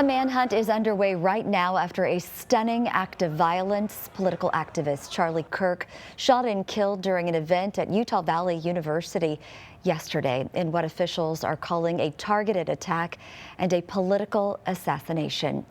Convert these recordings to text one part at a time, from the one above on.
A manhunt is underway right now after a stunning act of violence. Political activist Charlie Kirk shot and killed during an event at Utah Valley University yesterday in what officials are calling a targeted attack and a political assassination.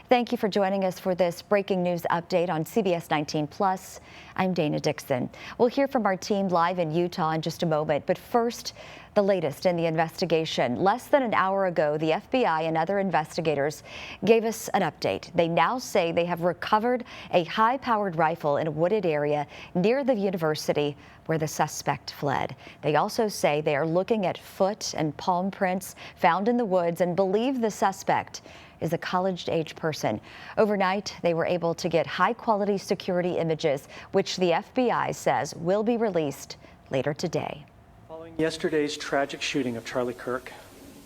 Thank you for joining us for this breaking news update on CBS 19 Plus. I'm Dana Dixon. We'll hear from our team live in Utah in just a moment, but first, the latest in the investigation. Less than an hour ago, the FBI and other investigators gave us an update. They now say they have recovered a high-powered rifle in a wooded area near the university where the suspect fled. They also say they are looking at foot and palm prints found in the woods and believe the suspect is a college-age person. Overnight, they were able to get high-quality security images, which the FBI says will be released later today. Following yesterday's tragic shooting of Charlie Kirk,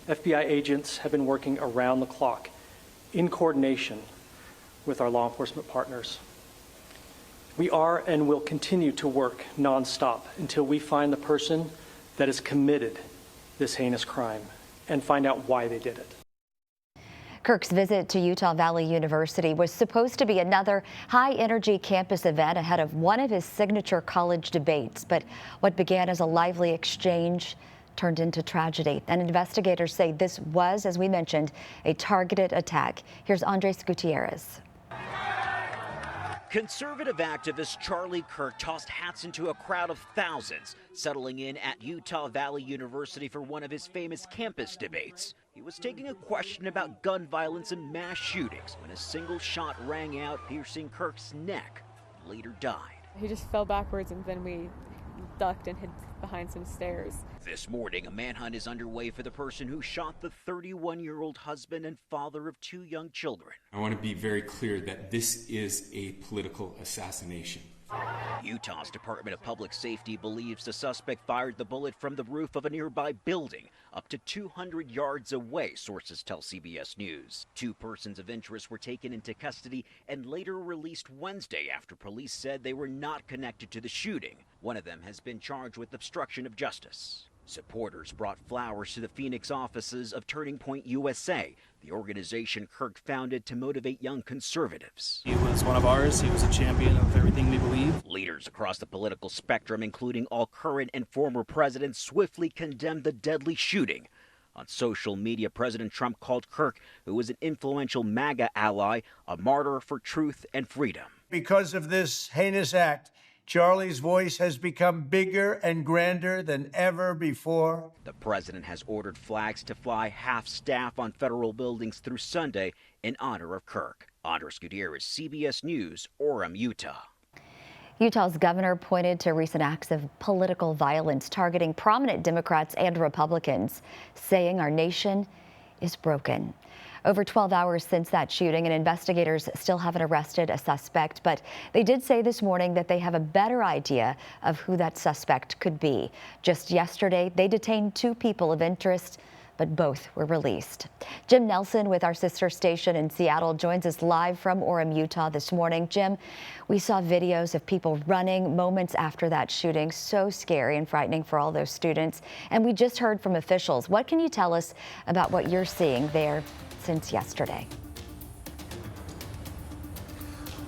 FBI agents have been working around the clock in coordination with our law enforcement partners. We are and will continue to work nonstop until we find the person that has committed this heinous crime and find out why they did it. Kirk's visit to Utah Valley University was supposed to be another high-energy campus event ahead of one of his signature college debates. But what began as a lively exchange turned into tragedy. And investigators say this was, as we mentioned, a targeted attack. Here's Andres Gutierrez. Conservative activist Charlie Kirk tossed hats into a crowd of thousands, settling in at Utah Valley University for one of his famous campus debates. He was taking a question about gun violence and mass shootings when a single shot rang out, piercing Kirk's neck, and later died. He just fell backwards and then we ducked and hid behind some stairs. This morning, a manhunt is underway for the person who shot the 31-year-old husband and father of two young children. I want to be very clear that this is a political assassination. Utah's Department of Public Safety believes the suspect fired the bullet from the roof of a nearby building, up to 200 yards away, sources tell CBS News. Two persons of interest were taken into custody and later released Wednesday after police said they were not connected to the shooting. One of them has been charged with obstruction of justice. Supporters brought flowers to the Phoenix offices of Turning Point USA, the organization Kirk founded to motivate young conservatives. He was one of ours. He was a champion of everything we believe. Leaders across the political spectrum, including all current and former presidents, swiftly condemned the deadly shooting. On social media, President Trump called Kirk, who was an influential MAGA ally, a martyr for truth and freedom. Because of this heinous act, Charlie's voice has become bigger and grander than ever before. The president has ordered flags to fly half-staff on federal buildings through Sunday in honor of Kirk. Andres Gutierrez, CBS News, Orem, Utah. Utah's governor pointed to recent acts of political violence targeting prominent Democrats and Republicans, saying our nation is broken. Over 12 hours since that shooting, and investigators still haven't arrested a suspect, but they did say this morning that they have a better idea of who that suspect could be. Just yesterday, they detained two people of interest, but both were released. Jim Nelson with our sister station in Seattle joins us live from Orem, Utah this morning. Jim, we saw videos of people running moments after that shooting. So scary and frightening for all those students. And we just heard from officials. What can you tell us about what you're seeing there since yesterday?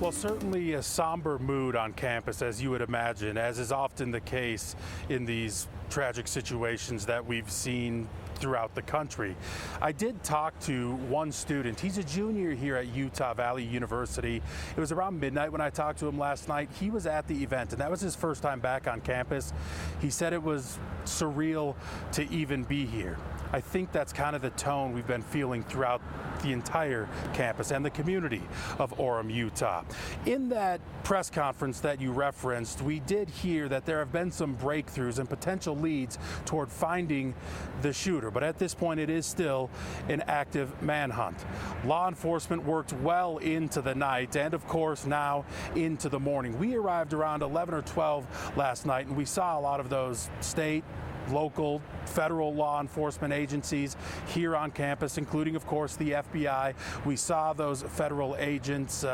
Well, certainly a somber mood on campus, as you would imagine, as is often the case in these tragic situations that we've seen throughout the country. I did talk to one student. He's a junior here at Utah Valley University. It was around midnight when I talked to him last night. He was at the event, and that was his first time back on campus. He said it was surreal to even be here. I think that's kind of the tone we've been feeling throughout the entire campus and the community of Orem, Utah. In that press conference that you referenced, we did hear that there have been some breakthroughs and potential leads toward finding the shooter, but at this point it is still an active manhunt. Law enforcement worked well into the night and of course now into the morning. We arrived around 11 or 12 last night and we saw a lot of those state local, federal law enforcement agencies here on campus, including, of course, the FBI. We saw those federal agents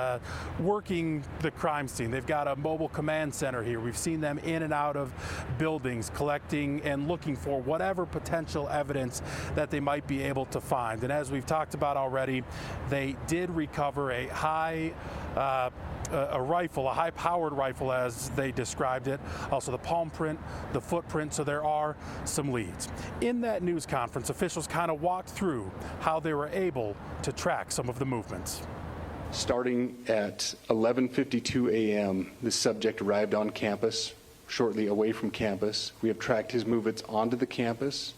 working the crime scene. They've got a mobile command center here. We've seen them in and out of buildings, collecting and looking for whatever potential evidence that they might be able to find. And as we've talked about already, they did recover a high-powered rifle, as they described it. Also the palm print, the footprint, so there are some leads. In that news conference, officials kind of walked through how they were able to track some of the movements. Starting at 11:52 a.m., the subject arrived on campus, shortly away from campus. We have tracked his movements onto the campus,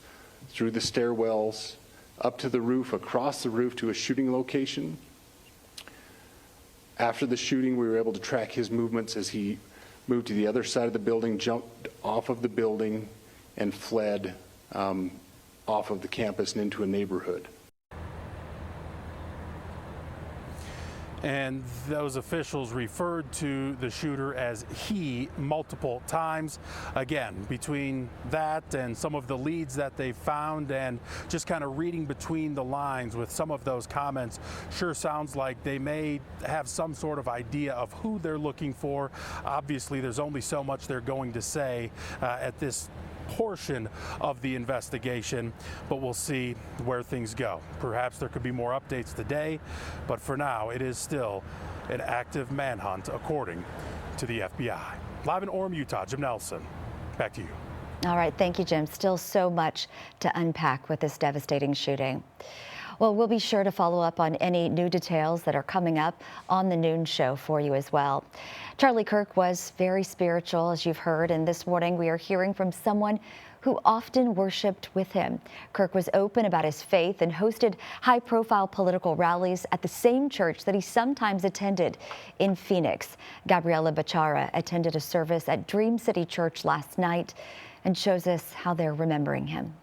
through the stairwells, up to the roof, across the roof to a shooting location. After the shooting, we were able to track his movements as he moved to the other side of the building, jumped off of the building, and fled off of the campus and into a neighborhood. And those officials referred to the shooter as he multiple times. Again, between that and some of the leads that they found and just kind of reading between the lines with some of those comments, sure sounds like they may have some sort of idea of who they're looking for. Obviously, there's only so much they're going to say at this portion of the investigation, but we'll see where things go. Perhaps there could be more updates today, but for now it is still an active manhunt according to the FBI. Live in Orem, Utah, Jim Nelson, back to you. All right, thank you, Jim. Still so much to unpack with this devastating shooting. Well, we'll be sure to follow up on any new details that are coming up on the noon show for you as well. Charlie Kirk was very spiritual, as you've heard, and this morning we are hearing from someone who often worshiped with him. Kirk was open about his faith and hosted high-profile political rallies at the same church that he sometimes attended in Phoenix. Gabriela Bachara attended a service at Dream City Church last night and shows us how they're remembering him.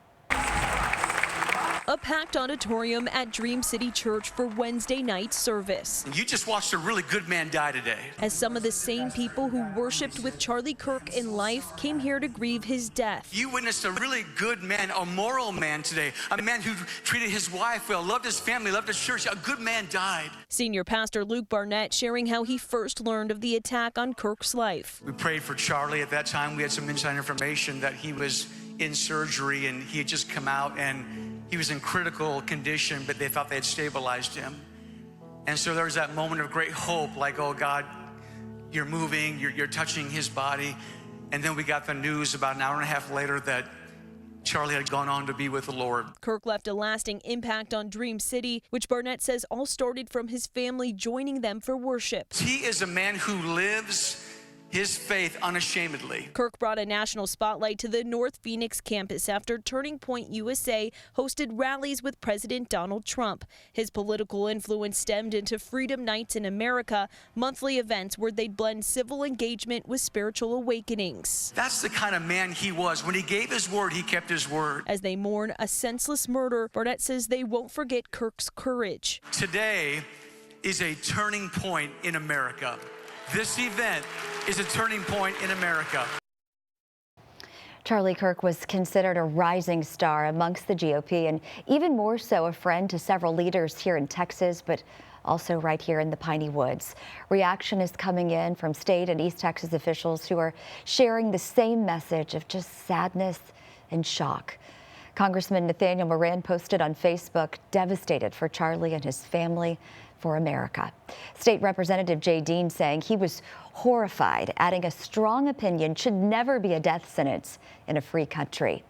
A packed auditorium at Dream City Church for Wednesday night service. You just watched a really good man die today. As some of the same people who worshipped with Charlie Kirk in life came here to grieve his death. You witnessed a really good man, a moral man today, a man who treated his wife well, loved his family, loved his church. A good man died. Senior Pastor Luke Barnett sharing how he first learned of the attack on Kirk's life. We prayed for Charlie. At that time, we had some inside information that he was in surgery and he had just come out and he was in critical condition, but they thought they had stabilized him. And so there was that moment of great hope, like, oh God, you're moving, you're touching his body. And then we got the news about an hour and a half later that Charlie had gone on to be with the Lord. Kirk left a lasting impact on Dream City, which Barnett says all started from his family joining them for worship. He is a man who lives his faith unashamedly. Kirk brought a national spotlight to the North Phoenix campus after Turning Point USA hosted rallies with President Donald Trump. His political influence stemmed into Freedom Nights in America, monthly events where they'd blend civil engagement with spiritual awakenings. That's the kind of man he was. When he gave his word, he kept his word. As they mourn a senseless murder, Barnett says they won't forget Kirk's courage. Today is a turning point in America. This event is a turning point in America. Charlie Kirk was considered a rising star amongst the GOP and even more so a friend to several leaders here in Texas, but also right here in the Piney Woods. Reaction is coming in from state and East Texas officials who are sharing the same message of just sadness and shock. Congressman Nathaniel Moran posted on Facebook, devastated for Charlie and his family, for America. State Representative Jay Dean saying he was horrified, adding a strong opinion should never be a death sentence in a free country.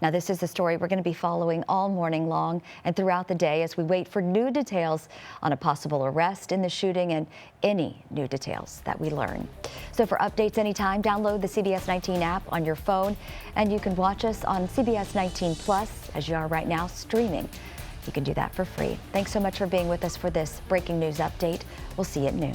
Now, this is a story we're going to be following all morning long and throughout the day as we wait for new details on a possible arrest in the shooting and any new details that we learn. So for updates anytime, download the CBS19 app on your phone, and you can watch us on CBS19 Plus as you are right now streaming. You can do that for free. Thanks so much for being with us for this breaking news update. We'll see you at noon.